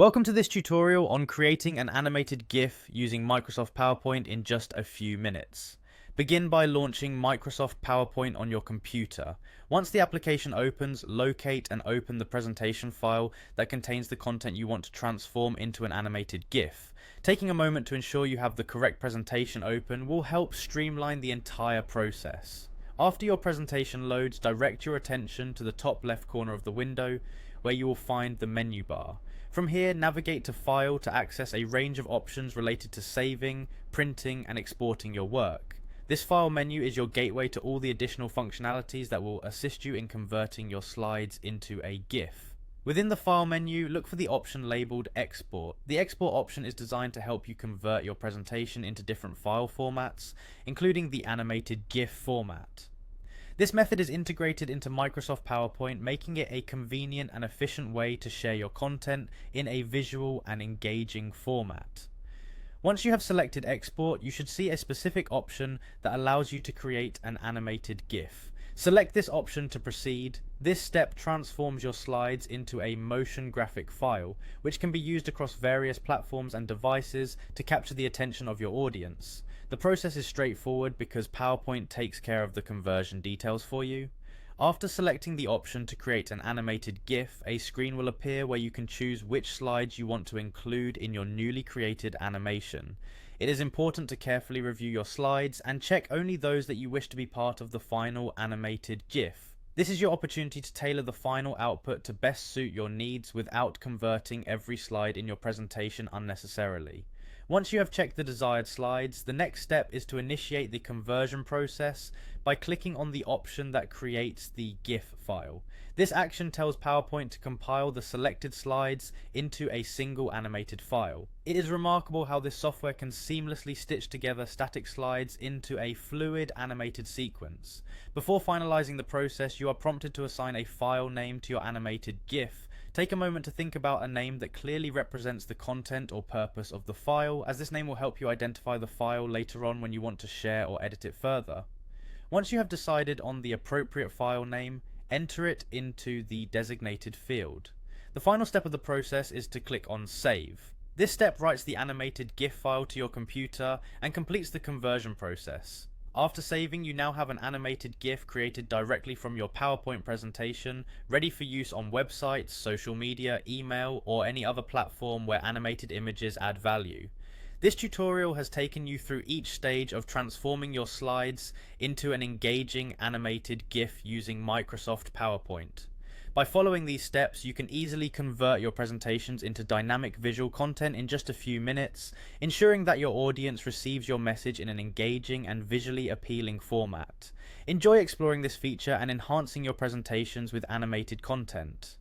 Welcome to this tutorial on creating an animated GIF using Microsoft PowerPoint in just a few minutes. Begin by launching Microsoft PowerPoint on your computer. Once the application opens, locate and open the presentation file that contains the content you want to transform into an animated GIF. Taking a moment to ensure you have the correct presentation open will help streamline the entire process. After your presentation loads, direct your attention to the top left corner of the window where you will find the menu bar. From here, navigate to File to access a range of options related to saving, printing, and exporting your work. This file menu is your gateway to all the additional functionalities that will assist you in converting your slides into a GIF. Within the file menu, look for the option labeled Export. The export option is designed to help you convert your presentation into different file formats, including the animated GIF format. This method is integrated into Microsoft PowerPoint, making it a convenient and efficient way to share your content in a visual and engaging format. Once you have selected Export, you should see a specific option that allows you to create an animated GIF. Select this option to proceed. This step transforms your slides into a motion graphic file, which can be used across various platforms and devices to capture the attention of your audience. The process is straightforward because PowerPoint takes care of the conversion details for you. After selecting the option to create an animated GIF, a screen will appear where you can choose which slides you want to include in your newly created animation. It is important to carefully review your slides and check only those that you wish to be part of the final animated GIF. This is your opportunity to tailor the final output to best suit your needs without converting every slide in your presentation unnecessarily. Once you have checked the desired slides, the next step is to initiate the conversion process by clicking on the option that creates the GIF file. This action tells PowerPoint to compile the selected slides into a single animated file. It is remarkable how this software can seamlessly stitch together static slides into a fluid animated sequence. Before finalizing the process, you are prompted to assign a file name to your animated GIF. Take a moment to think about a name that clearly represents the content or purpose of the file, as this name will help you identify the file later on when you want to share or edit it further. Once you have decided on the appropriate file name, enter it into the designated field. The final step of the process is to click on Save. This step writes the animated GIF file to your computer and completes the conversion process. After saving, you now have an animated GIF created directly from your PowerPoint presentation, ready for use on websites, social media, email, or any other platform where animated images add value. This tutorial has taken you through each stage of transforming your slides into an engaging animated GIF using Microsoft PowerPoint. By following these steps, you can easily convert your presentations into dynamic visual content in just a few minutes, ensuring that your audience receives your message in an engaging and visually appealing format. Enjoy exploring this feature and enhancing your presentations with animated content.